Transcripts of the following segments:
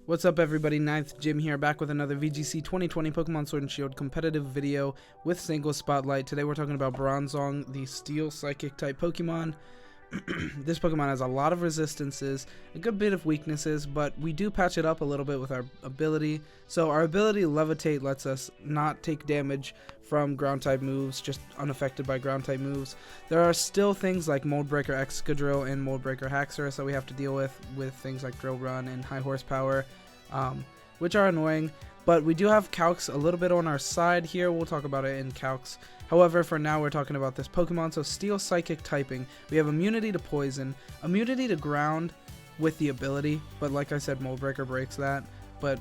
What's up everybody, 9th Jim here, back with another VGC 2020 Pokemon Sword and Shield competitive video with single spotlight. Today we're talking about Bronzong, the Steel Psychic type Pokemon. This Pokemon has a lot of resistances, a good bit of weaknesses, but we do patch it up a little bit with our ability. So our ability Levitate lets us not take damage from ground type moves, just unaffected by ground type moves. There are still things like Mold Breaker Excadrill and Mold Breaker Haxorus that we have to deal with things like Drill Run and High Horsepower, which are annoying. But we do have Calcs a little bit on our side here. We'll talk about it in Calcs. However, for now we're talking about this Pokemon. So Steel Psychic typing. We have immunity to poison, immunity to ground with the ability, but like I said, Mold Breaker breaks that. But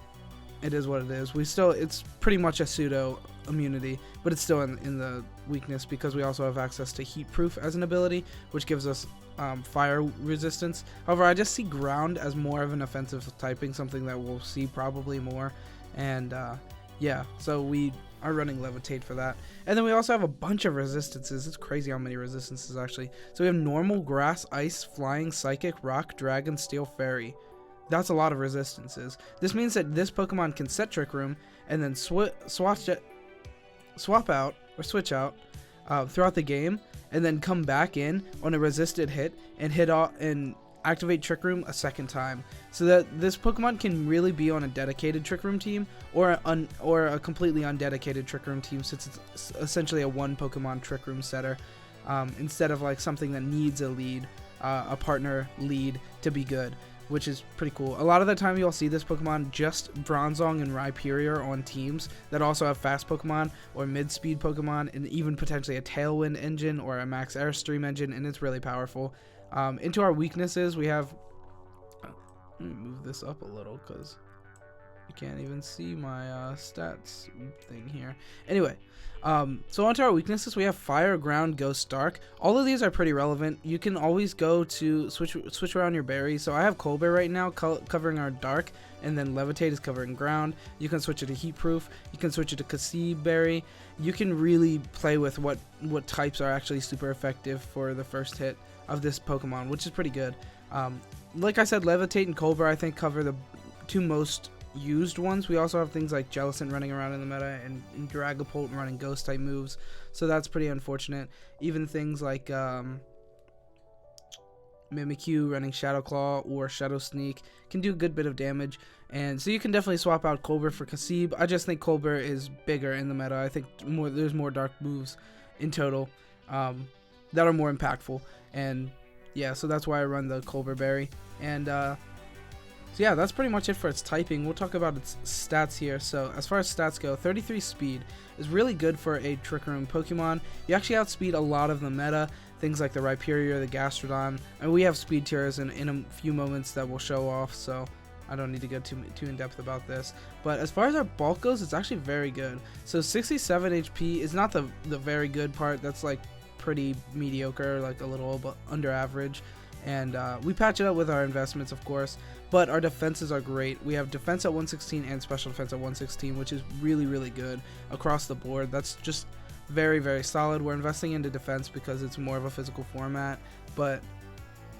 it is what it is. It's pretty much a pseudo immunity, but it's still in the weakness because we also have access to Heat Proof as an ability, which gives us fire resistance. However, I just see ground as more of an offensive typing, something that we'll see probably more. And yeah, so we are running Levitate for that. And then we also have a bunch of resistances. It's crazy how many resistances actually. So we have normal, grass, ice, flying, psychic, rock, dragon, steel, fairy. That's a lot of resistances. This means that this Pokemon can set Trick Room and then switch out throughout the game, and then come back in on a resisted hit and hit off and activate Trick Room a second time. So that this Pokemon can really be on a dedicated Trick Room team or a completely undedicated Trick Room team, since it's essentially a one Pokemon Trick Room setter, instead of like something that needs a lead, a partner lead to be good, which is pretty cool. A lot of the time you'll see this Pokemon just Bronzong and Rhyperior on teams that also have fast Pokemon or mid-speed Pokemon, and even potentially a Tailwind engine or a Max Airstream engine, and it's really powerful. Into our weaknesses, we have... Let me move this up a little because you can't even see my stats thing here. Anyway, so onto our weaknesses, we have Fire, Ground, Ghost, Dark. All of these are pretty relevant. You can always go to switch around your berries. So I have Colbert right now covering our Dark, and then Levitate is covering Ground. You can switch it to Heat Proof. You can switch it to Cassib Berry. You can really play with what types are actually super effective for the first hit of this Pokemon, which is pretty good. Like I said, Levitate and Colbert I think cover the two most used ones. We also have things like Jellicent running around in the meta, and Dragapult running ghost type moves, so that's pretty unfortunate. Even things like Mimikyu running Shadow Claw or Shadow Sneak can do a good bit of damage, and so you can definitely swap out Colbert for Cassib. I just think Colbert is bigger in the meta. I think there's more dark moves in total that are more impactful, and yeah, so that's why I run the Colbert Berry. And so yeah, that's pretty much it for its typing. We'll talk about its stats here. So as far as stats go, 33 speed is really good for a Trick Room Pokemon. You actually outspeed a lot of the meta, things like the Rhyperior, the Gastrodon, and we have speed tiers in a few moments that we'll show off, so I don't need to go too in depth about this. But as far as our bulk goes, it's actually very good. So 67 HP is not the very good part. That's like pretty mediocre, like a little but under average. And we patch it up with our investments, of course, but our defenses are great. We have defense at 116 and special defense at 116, which is really good across the board. That's just very solid. We're investing into defense because it's more of a physical format, but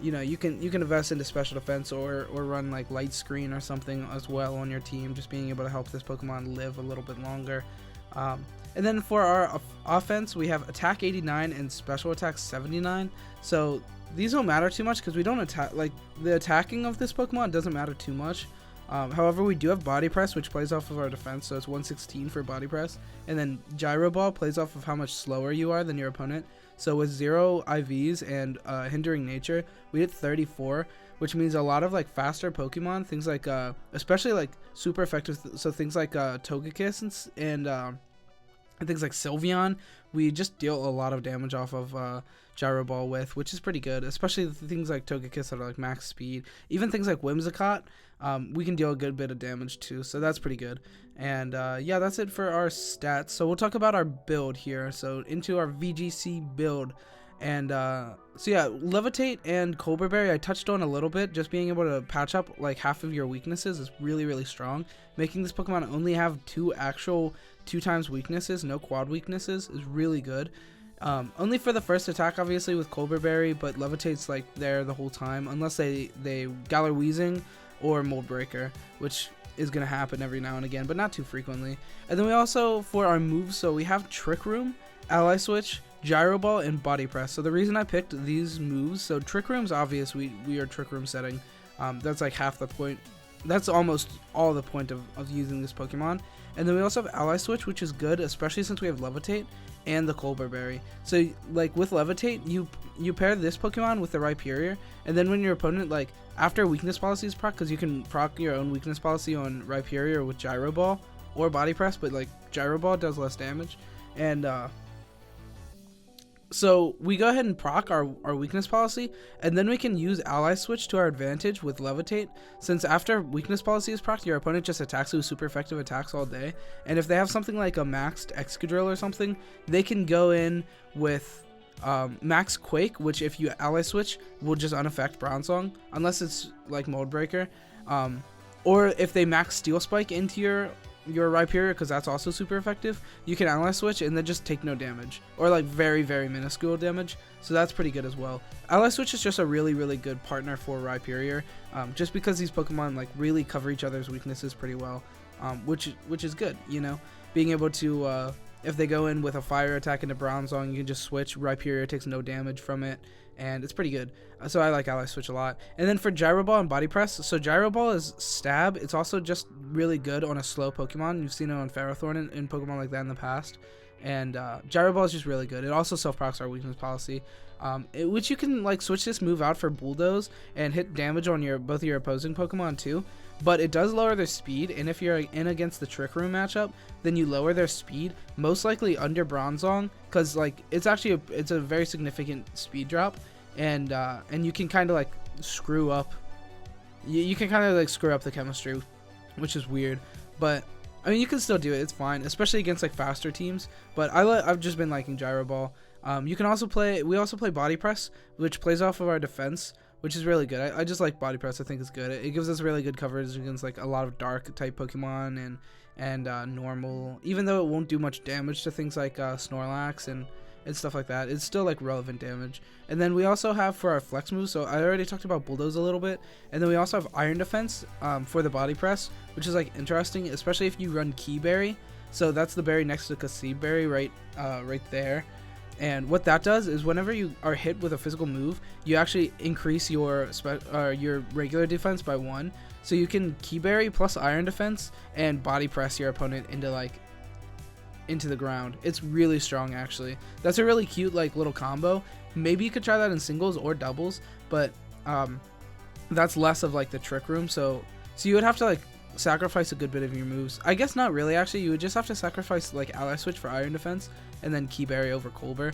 you know, you can invest into special defense or run like light screen or something as well on your team, just being able to help this Pokemon live a little bit longer. And then for our offense, we have attack 89 and special attack 79. So these don't matter too much because we don't attack, like the attacking of this Pokemon doesn't matter too much. However, we do have Body Press, which plays off of our defense, so it's 116 for Body Press. And then Gyro Ball plays off of how much slower you are than your opponent. So with 0 IVs and Hindering Nature, we hit 34, which means a lot of like faster Pokemon, things like especially like super effective, so things like Togekiss and things like Sylveon, we just deal a lot of damage off of Gyro Ball with, which is pretty good, especially things like Togekiss that are like max speed. Even things like Whimsicott, we can deal a good bit of damage too, so that's pretty good. And yeah, that's it for our stats. So we'll talk about our build here, so into our VGC build. And so yeah, Levitate and Colbert Berry I touched on a little bit. Just being able to patch up like half of your weaknesses is really strong. Making this Pokemon only have 2 times weaknesses, no quad weaknesses, is really good. Only for the first attack, obviously, with Colbert Berry, but Levitate's like there the whole time, unless they Galar Weezing or Mold Breaker, which is going to happen every now and again, but not too frequently. And then we also, for our moves, so we have Trick Room, Ally Switch, Gyro Ball, and Body Press. So the reason I picked these moves, so Trick Room's obvious, we are Trick Room setting. That's like half the point. That's almost all the point of using this Pokemon. And then we also have Ally Switch, which is good, especially since we have Levitate and the Colbur Berry. So like with Levitate, you pair this Pokemon with the Rhyperior, and then when your opponent, like after weakness policy is proc, because you can proc your own weakness policy on Rhyperior with Gyro Ball or Body Press, but like Gyro Ball does less damage. And so we go ahead and proc our weakness policy, and then we can use Ally Switch to our advantage with Levitate, since after weakness policy is proc, your opponent just attacks you with super effective attacks all day. And if they have something like a maxed Excadrill or something, they can go in with Max Quake, which if you Ally Switch will just unaffect Bronzong, unless it's like Mold Breaker. Or if they max Steel Spike into your Rhyperior, because that's also super effective, you can Ally Switch and then just take no damage, or like very, very minuscule damage. So that's pretty good as well. Ally Switch is just a really, really good partner for Rhyperior, just because these Pokemon like really cover each other's weaknesses pretty well, which is good, you know, being able to if they go in with a fire attack into Bronzong, you can just switch. Rhyperior takes no damage from it, and it's pretty good. So I like Ally Switch a lot. And then for Gyro Ball and Body Press, so Gyro Ball is stab. It's also just really good on a slow Pokemon. You've seen it on Ferrothorn in Pokemon like that in the past. And Gyro Ball is just really good. It also self-procs our weakness policy, which you can like switch this move out for Bulldoze and hit damage on both of your opposing Pokemon too. But it does lower their speed, and if you're in against the Trick Room matchup, then you lower their speed, most likely under Bronzong, because like it's actually it's a very significant speed drop, and you can kind of like screw up. You can kind of like screw up the chemistry, which is weird, but I mean you can still do it. It's fine, especially against like faster teams. But I've just been liking Gyro Ball. You can also play. We also play Body Press, which plays off of our defense, which is really good. I just like Body Press. I think it's good. It gives us really good coverage against like a lot of dark type Pokemon and normal. Even though it won't do much damage to things like Snorlax and stuff like that, it's still like relevant damage. And then we also have for our flex moves, so I already talked about Bulldoze a little bit, and then we also have Iron Defense for the Body Press, which is like interesting, especially if you run Key Berry. So that's the berry next to Kasib Berry right there. And what that does is whenever you are hit with a physical move, you actually increase your regular defense by 1. So you can Key Berry plus Iron Defense and Body Press your opponent into the ground. It's really strong actually. That's a really cute like little combo. Maybe you could try that in singles or doubles, but that's less of like the Trick Room. So you would have to like sacrifice a good bit of your moves. I guess not really actually. You would just have to sacrifice like Ally Switch for Iron Defense and then Key Berry over Colbur.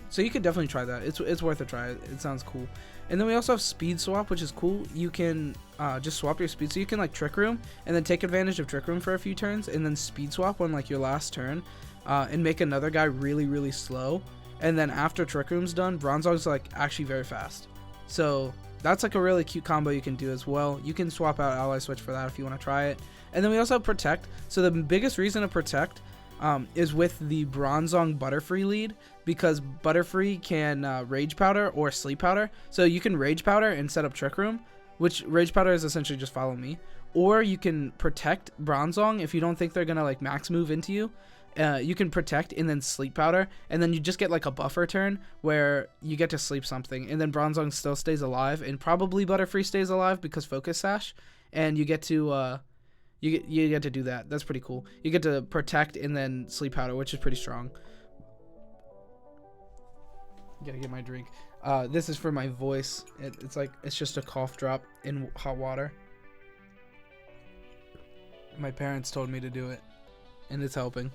So you could definitely try that. It's worth a try. It sounds cool. And then we also have Speed Swap, which is cool. You can just swap your speed, so you can like Trick Room and then take advantage of Trick Room for a few turns, and then Speed Swap on like your last turn, and make another guy really, really slow. And then after Trick Room's done, Bronzong's like actually very fast. So that's like a really cute combo you can do as well. You can swap out Ally Switch for that if you want to try it. And then we also have Protect. So the biggest reason to Protect is with the Bronzong Butterfree lead, because Butterfree can Rage Powder or Sleep Powder. So you can Rage Powder and set up Trick Room, which Rage Powder is essentially just follow me. Or you can Protect Bronzong if you don't think they're going to like max move into you. You can Protect and then Sleep Powder, and then you just get like a buffer turn where you get to sleep something, and then Bronzong still stays alive, and probably Butterfree stays alive because Focus Sash, and you get to you get to do that. That's pretty cool. You get to Protect and then Sleep Powder, which is pretty strong. Gotta get my drink. This is for my voice. It's just a cough drop in hot water. My parents told me to do it, and it's helping.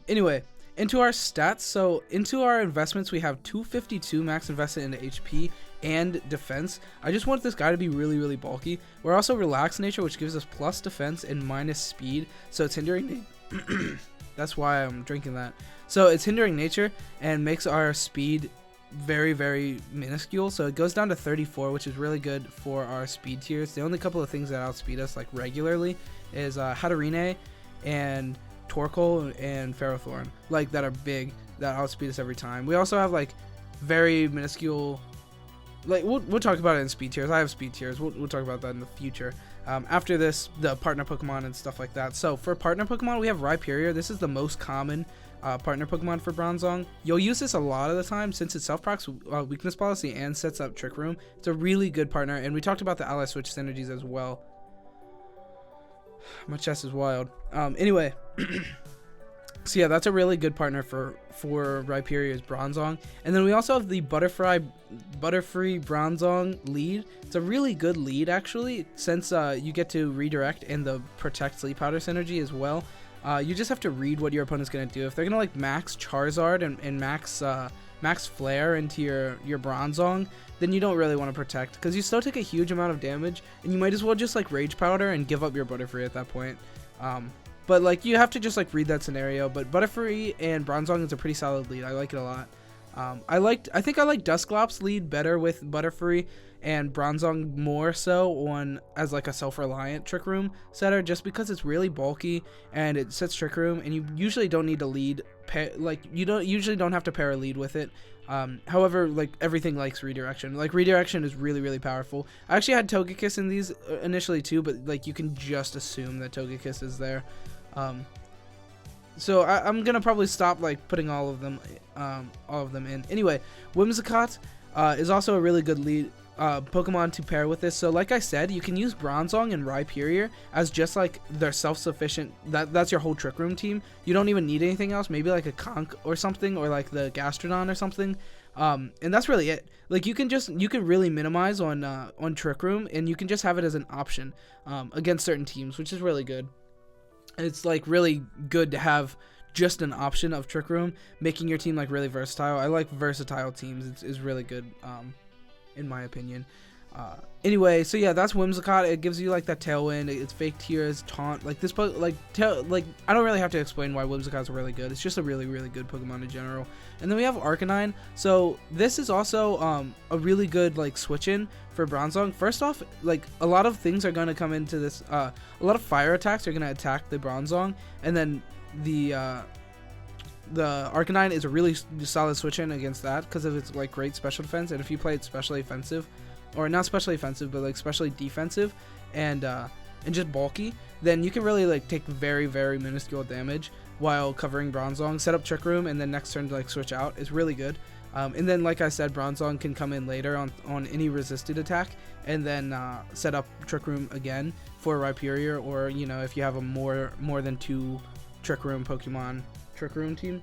Anyway, into our stats. So into our investments, we have 252 max invested into HP and defense. I just want this guy to be really, really bulky. We're also relaxed nature, which gives us plus defense and minus speed. So it's hindering. That's why I'm drinking that. So it's hindering nature and makes our speed very, very minuscule. So it goes down to 34, which is really good for our speed tiers. The only couple of things that outspeed us like regularly is Hatterene and Torkoal and Ferrothorn, like that are big, that outspeed us every time. We also have like very minuscule like we'll talk about it in speed tiers. I have speed tiers. We'll talk about that in the future. After this, the partner Pokemon and stuff like that. So for partner Pokemon, we have Rhyperior. This is the most common partner Pokemon for Bronzong. You'll use this a lot of the time since it self-procs weakness policy and sets up Trick Room. It's a really good partner, and we talked about the ally switch synergies as well. My chest is wild. Anyway, so yeah, that's a really good partner for Rhyperior's Bronzong. And then we also have the Butterfree Bronzong lead. It's a really good lead actually, since you get to redirect and the protect sleep powder synergy as well. You just have to read what your opponent's gonna do. If they're gonna like max Charizard and max Flare into your Bronzong, then you don't really want to protect, because you still take a huge amount of damage, and you might as well just like Rage Powder and give up your Butterfree at that point. But like you have to just like read that scenario. But Butterfree and Bronzong is a pretty solid lead. I like it a lot. I think I like Dusclops lead better with Butterfree, and Bronzong more so as like a self-reliant Trick Room setter, just because it's really bulky and it sets Trick Room, and you usually don't need to lead. You usually don't have to pair a lead with it. However, like everything likes redirection. Like redirection is really, really powerful. I actually had Togekiss in these initially too, but like you can just assume that Togekiss is there. So I'm gonna probably stop like putting all of them in. Anyway, Whimsicott is also a really good lead Pokemon to pair with this. So like I said, you can use Bronzong and Rhyperior as just like their self-sufficient, that's your whole Trick Room team. You don't even need anything else, maybe like a Conch or something, or like the Gastrodon or something, and that's really it. Like you can really minimize on Trick Room, and you can just have it as an option against certain teams, which is really good. It's like really good to have just an option of Trick Room, making your team like really versatile. I like versatile teams. It's really good in my opinion. Anyway, so yeah, that's Whimsicott. It gives you like that Tailwind. It's fake tears, taunt. Like this, like I don't really have to explain why Whimsicott's really good. It's just a really, really good Pokemon in general. And then we have Arcanine. So this is also a really good like switch in for Bronzong. First off, like a lot of things are going to come into this. A lot of fire attacks are going to attack the Bronzong, and then the Arcanine is a really solid switch in against that because of its like great special defense. And if you play it specially offensive, or not specially offensive, but like specially defensive and just bulky, then you can really like take very, very minuscule damage while covering Bronzong. Set up Trick Room, and then next turn to like switch out is really good. And then like I said, Bronzong can come in later on any resisted attack, and then set up Trick Room again for Rhyperior, or you know, if you have a more than 2 Trick Room Pokemon Trick Room team.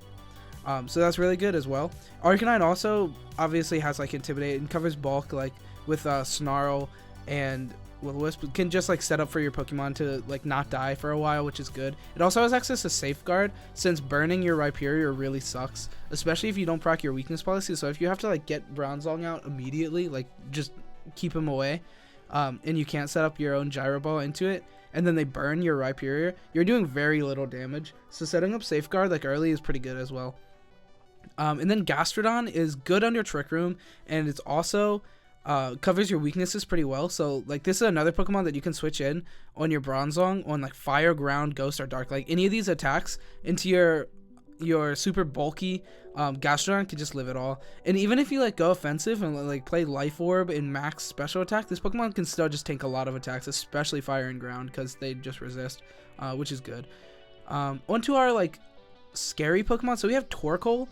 So that's really good as well. Arcanine also obviously has like Intimidate and covers bulk, like with Snarl and Will-O-Wisp. Can just like set up for your Pokemon to like not die for a while, which is good. It also has access to Safeguard, since burning your Rhyperior really sucks, especially if you don't proc your weakness policy. So if you have to like get Bronzong out immediately, like just keep him away, and you can't set up your own Gyro Ball into it, and then they burn your Rhyperior, you're doing very little damage. So setting up Safeguard like early is pretty good as well. And then Gastrodon is good under Trick Room, and it's also covers your weaknesses pretty well. So like this is another Pokemon that you can switch in on your Bronzong on like Fire, Ground, Ghost, or Dark. Like any of these attacks into your super bulky Gastrodon can just live it all. And even if you like go offensive and like play Life Orb and max special attack, this Pokemon can still just tank a lot of attacks, especially Fire and Ground, because they just resist, which is good. Onto our like scary Pokemon. So we have Torkoal.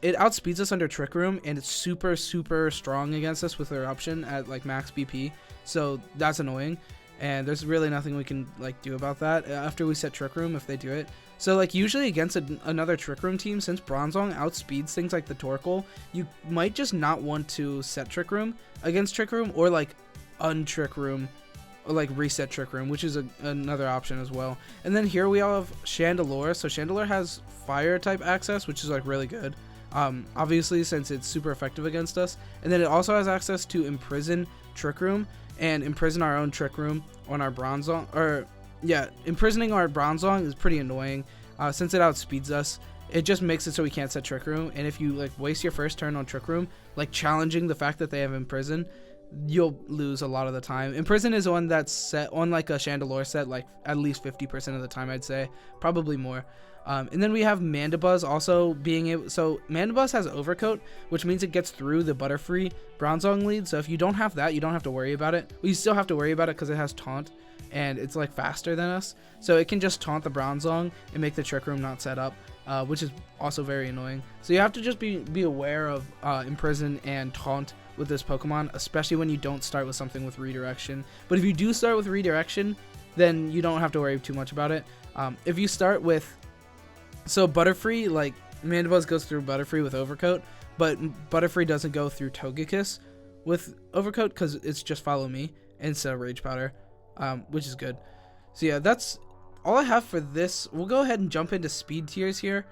It outspeeds us under Trick Room, and it's super, super strong against us with Eruption at like max BP. So that's annoying, and there's really nothing we can like do about that after we set Trick Room if they do it. So like usually against another Trick Room team, since Bronzong outspeeds things like the Torkoal, you might just not want to set Trick Room against Trick Room, or like untrick Room, or like reset Trick Room, which is another option as well. And then here we all have Chandelure. So Chandelure has fire type access, which is like really good, obviously, since it's super effective against us. And then it also has access to imprison Trick Room and imprison our own Trick Room on our Bronzong. Or yeah, imprisoning our Bronzong is pretty annoying, since it outspeeds us. It just makes it so we can't set Trick Room, and if you like waste your first turn on Trick Room, like challenging the fact that they have imprison, you'll lose a lot of the time. Imprison is one that's set on like a Chandelure set, like at least 50% of the time, I'd say, probably more. And then we have Mandibuzz also being able, so Mandibuzz has Overcoat, which means it gets through the Butterfree Bronzong lead. So if you don't have that, you don't have to worry about it. Well, you still have to worry about it because it has Taunt, and it's like faster than us. So it can just taunt the Bronzong and make the Trick Room not set up, which is also very annoying. So you have to just be aware of Imprison and Taunt with this Pokemon, especially when you don't start with something with Redirection. But if you do start with Redirection, then you don't have to worry too much about it. If you start with, so Butterfree, like Mandibuzz goes through Butterfree with Overcoat, but Butterfree doesn't go through Togekiss with Overcoat because it's just Follow Me instead of Rage Powder, which is good. So yeah, that's all I have for this. We'll go ahead and jump into speed tiers here.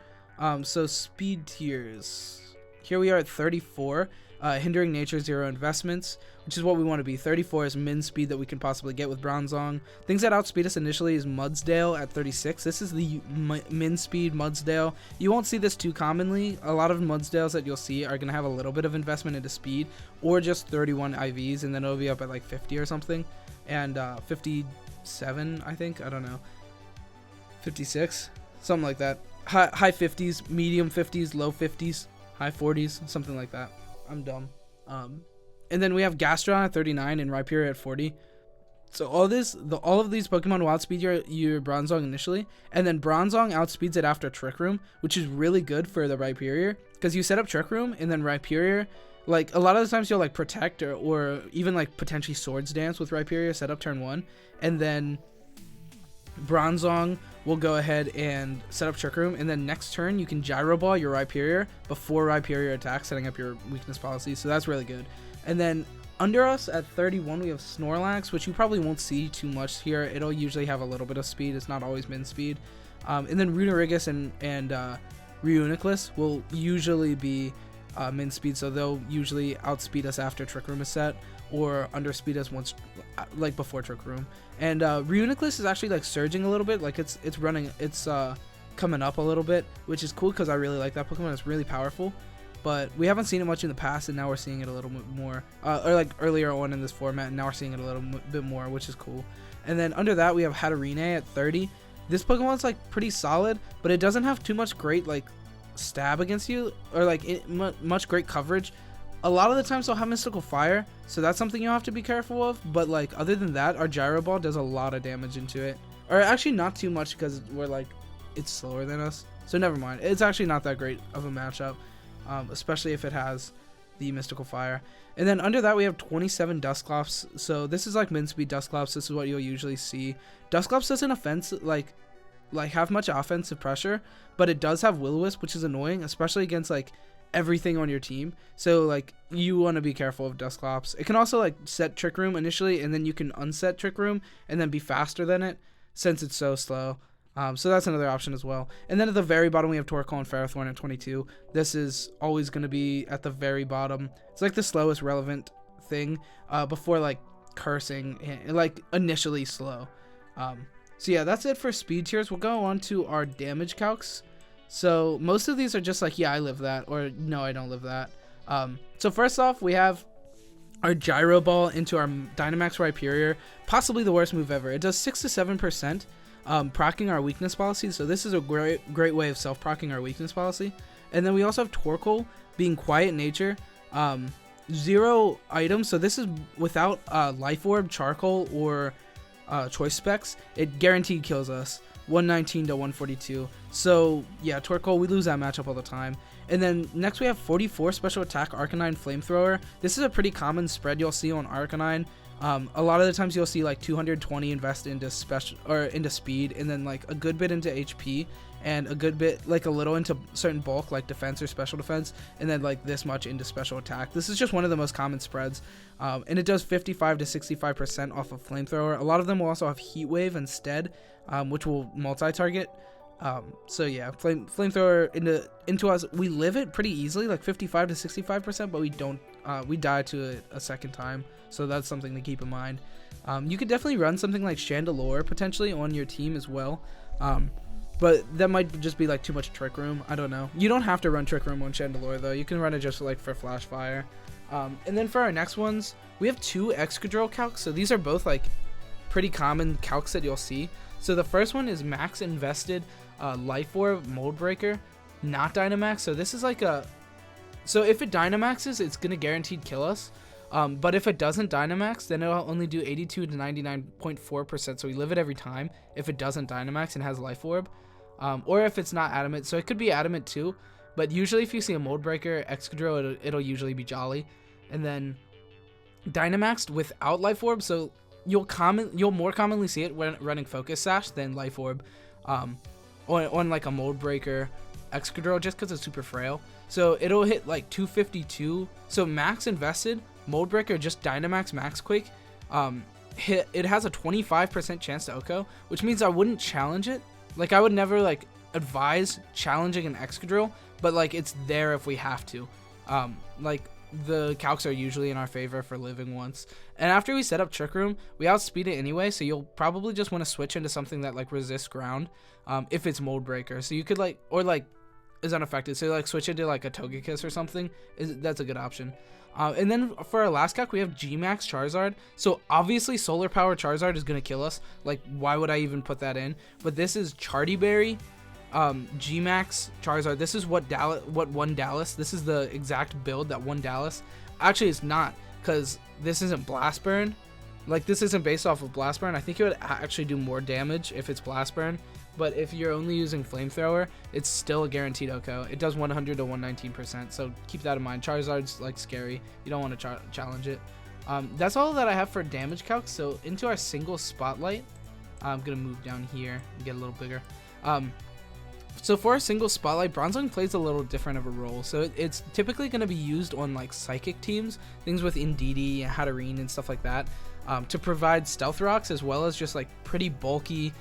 So speed tiers. Here we are at 34. Hindering nature, 0 investments, which is what we want to be. 34 is min speed that we can possibly get with Bronzong. Things that outspeed us initially is Mudsdale at 36. This is the min speed Mudsdale. You won't see this too commonly. A lot of Mudsdales that you'll see are going to have a little bit of investment into speed, or just 31 IVs, and then it'll be up at like 50 or something, and 57, I think, I don't know, 56, something like that. High 50s, medium 50s, low 50s, high 40s, something like that. I'm dumb. And then we have Gastrodon at 39 and Rhyperior at 40. So all of these Pokemon will outspeed your Bronzong initially, and then Bronzong outspeeds it after Trick Room, which is really good for the Rhyperior, because you set up Trick Room and then Rhyperior, like a lot of the times you'll like Protect or even like potentially Swords Dance with Rhyperior set up turn 1, and then Bronzong will go ahead and set up Trick Room, and then next turn you can Gyro Ball your Rhyperior before Rhyperior attacks, setting up your weakness policy, so that's really good. And then under us at 31 we have Snorlax, which you probably won't see too much here. It'll usually have a little bit of speed, it's not always min speed. And then Runerigus and Reuniclus will usually be min speed, so they'll usually outspeed us after Trick Room is set, or underspeed us once, like before Trick Room. And Reuniclus is actually like surging a little bit, like it's coming up a little bit, which is cool because I really like that Pokemon. It's really powerful, but we haven't seen it much in the past, and now we're seeing it a little bit more, or like earlier on in this format, and now we're seeing it a little bit more, which is cool. And then under that we have Hatterene at 30. This Pokemon's like pretty solid, but it doesn't have too much great like stab against you, or like much great coverage. A lot of the times they'll have Mystical Fire, so that's something you'll have to be careful of, but like other than that, our Gyro Ball does a lot of damage into it. Or actually not too much, because we're like, it's slower than us, so never mind. It's actually not that great of a matchup, especially if it has the Mystical Fire. And then under that we have 27 Dusclops, so this is like min speed Dusclops. This is what you'll usually see. Dusclops doesn't like have much offensive pressure, but it does have Will-O-Wisp, which is annoying, especially against like everything on your team. So like you want to be careful of Dusclops. It can also like set Trick Room initially, and then you can unset Trick Room and then be faster than it since it's so slow. So that's another option as well. And then at the very bottom we have Torkoal and Ferrothorn at 22. This is always going to be at the very bottom. It's like the slowest relevant thing before like Cursing, like initially slow. So yeah, that's it for speed tiers. We'll go on to our damage calcs. So most of these are just like, yeah, I live that, or no, I don't live that. So first off, we have our Gyro Ball into our Dynamax Rhyperior, possibly the worst move ever. It does 6 to 7% proccing our weakness policy, so this is a great way of self-proccing our weakness policy. And then we also have Torkoal being Quiet Nature, 0 items, so this is without Life Orb, Charcoal, or Choice Specs. It guaranteed kills us. 119 to 142. So yeah, Torkoal, we lose that matchup all the time. And then next we have 44 special attack Arcanine Flamethrower. This is a pretty common spread you'll see on Arcanine. A lot of the times you'll see like 220 invest into special or into speed, and then like a good bit into HP, and a good bit, like a little into certain bulk like defense or special defense, and then like this much into special attack. This is just one of the most common spreads, and it does 55 to 65% off of Flamethrower. A lot of them will also have Heat Wave instead, which will multi-target. So yeah, Flamethrower into us, we live it pretty easily, like 55 to 65%, but we don't, we die to it a second time, so that's something to keep in mind. You could definitely run something like Chandelure potentially on your team as well, but that might just be like too much Trick Room. I don't know. You don't have to run Trick Room on Chandelure though. You can run it just like for Flash Fire. And then for our next ones, we have 2 Excadrill Calcs. So these are both like pretty common Calcs that you'll see. So the first one is Max Invested Life Orb Mold Breaker, not Dynamax. So this is like so if it Dynamaxes, it's gonna guaranteed kill us. But if it doesn't Dynamax, then it'll only do 82 to 99.4%. So we live it every time if it doesn't Dynamax and has Life Orb, or if it's not Adamant. So it could be Adamant too. But usually if you see a Mold Breaker Excadrill, it'll usually be Jolly. And then Dynamaxed without Life Orb, so you'll more commonly see it when running Focus Sash than Life Orb on like a Mold Breaker Excadrill, just because it's super frail. So it'll hit like 252. So Max Invested Mold Breaker, just Dynamax Max Quake, it has a 25% chance to OHKO, which means I wouldn't challenge it. Like I would never like advise challenging an Excadrill, but like it's there if we have to. Like the Calcs are usually in our favor for living once, and after we set up Trick Room, we outspeed it anyway, so you'll probably just want to switch into something that like resists ground if it's Mold Breaker. So you could like, or like is unaffected, so like switch into like a Togekiss or something. That's a good option. And then for our last Calc, we have G-Max Charizard. So obviously Solar Power Charizard is going to kill us. Like why would I even put that in? But this is Charty Berry G-Max Charizard. This is what won Dallas. This is the exact build that won Dallas. Actually it's not, because this isn't Blast Burn. Like this isn't based off of Blast Burn. I think it would actually do more damage if it's Blast Burn, but if you're only using Flamethrower, it's still a guaranteed OHKO. It does 100 to 119%, so keep that in mind. Charizard's like scary. You don't want to challenge it. That's all that I have for damage calcs. So into our single spotlight, I'm gonna move down here and get a little bigger. So for a single spotlight, Bronzong plays a little different of a role. So it's typically going to be used on like psychic teams, things with Indeedee and Hatterene and stuff like that, to provide stealth rocks as well as just like pretty bulky,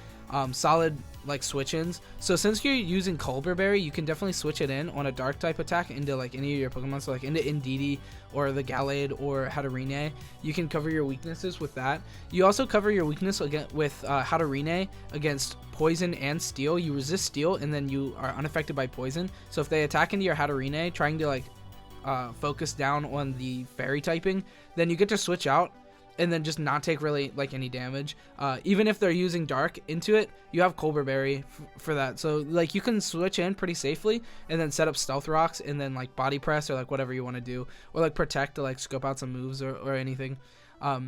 solid like switch-ins. So since you're using Culber Berry, you can definitely switch it in on a dark type attack into like any of your Pokemon. So like into Indeedee or the Gallade or Hatterene, you can cover your weaknesses with that. You also cover your weakness with Hatterene against poison and steel. You resist steel and then you are unaffected by poison. So if they attack into your Hatterene trying to like focus down on the fairy typing, then you get to switch out and then just not take really like any damage. Even if they're using dark into it, you have Culber Berry for that. So like you can switch in pretty safely and then set up stealth rocks and then like body press or like whatever you want to do, or like protect to like scope out some moves or anything. So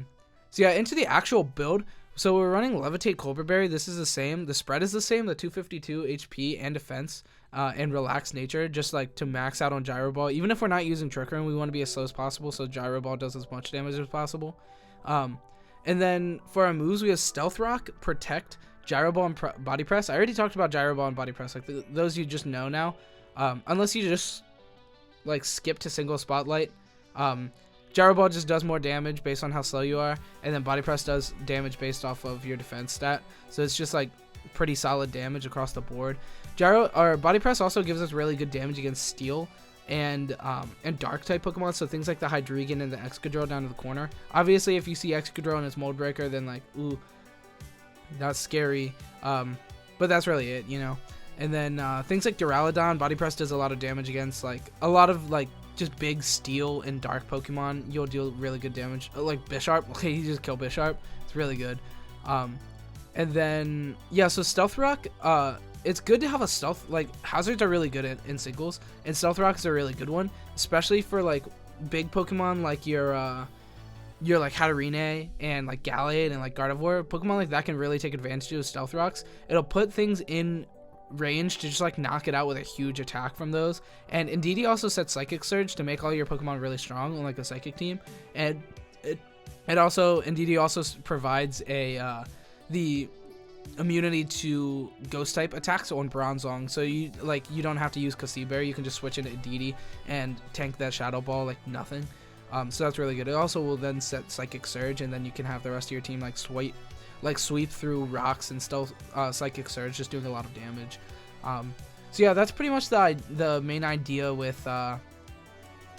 yeah, into the actual build. So we're running Levitate Culber Berry. This is the same. The spread is the same, the 252 HP and defense and relaxed nature, just like to max out on Gyro Ball. Even if we're not using Trick Room, we want to be as slow as possible so Gyro Ball does as much damage as possible. And then for our moves, we have Stealth Rock, Protect, Gyro Ball, and Body Press. I already talked about Gyro Ball and Body Press. Like those you just know now. Unless you just like skip to single spotlight. Gyro Ball just does more damage based on how slow you are, and then Body Press does damage based off of your defense stat. So it's just like pretty solid damage across the board. Body Press also gives us really good damage against Steel and dark type Pokemon, so things like the Hydreigon and the Excadrill down to the corner. Obviously if you see Excadrill and its Mold Breaker, then like ooh, that's scary, but that's really it, you know. And then things like Duraludon, Body Press does a lot of damage against like a lot of like just big steel and dark Pokemon. You'll deal really good damage. Like Bisharp, okay, you just kill Bisharp, it's really good. And then yeah, so Stealth Rock, it's good to have a stealth, like hazards are really good in singles, and Stealth Rock is a really good one, especially for like big Pokemon like your like Hatterene and like Gallade and like Gardevoir. Pokemon like that can really take advantage of Stealth Rocks. It'll put things in range to just like knock it out with a huge attack from those. And Indeedee also sets Psychic Surge to make all your Pokemon really strong on like a psychic team, and Indeedee also provides the immunity to ghost type attacks on Bronzong, so you don't have to use Cassibear. You can just switch into Indeedee and tank that Shadow Ball like nothing. So that's really good. It also will then set Psychic Surge, and then you can have the rest of your team like sweep through rocks and still Psychic Surge, just doing a lot of damage. So yeah, that's pretty much the main idea with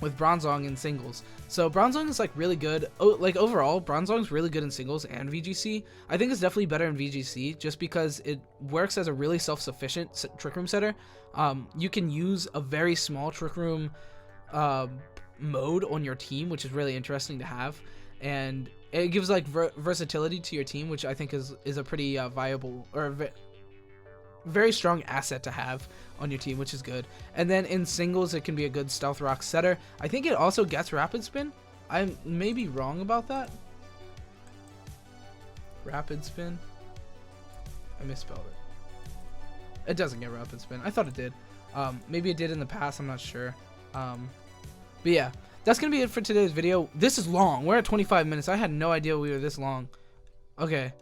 Bronzong in singles. So Bronzong is like really good. Like overall, Bronzong's really good in singles and VGC. I think it's definitely better in VGC just because it works as a really self-sufficient Trick Room setter. You can use a very small Trick Room mode on your team, which is really interesting to have, and it gives like versatility to your team, which I think is a pretty viable or very strong asset to have on your team, which is good. And then in singles, it can be a good stealth rock setter. I think it also gets rapid spin. I may be wrong about that. Rapid spin. I misspelled it. It doesn't get rapid spin. I thought it did. Maybe it did in the past. I'm not sure. But yeah, that's gonna be it for today's video. This is long. We're at 25 minutes. I had no idea we were this long. Okay.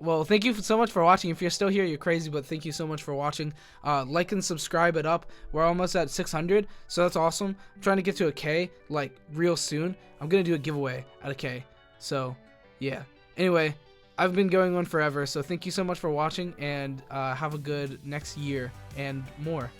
Well, thank you so much for watching. If you're still here, you're crazy, but thank you so much for watching. Like and subscribe it up. We're almost at 600, so that's awesome. I'm trying to get to a K, like, real soon. I'm going to do a giveaway at a K. So, yeah. Anyway, I've been going on forever, so thank you so much for watching, and have a good next year and more.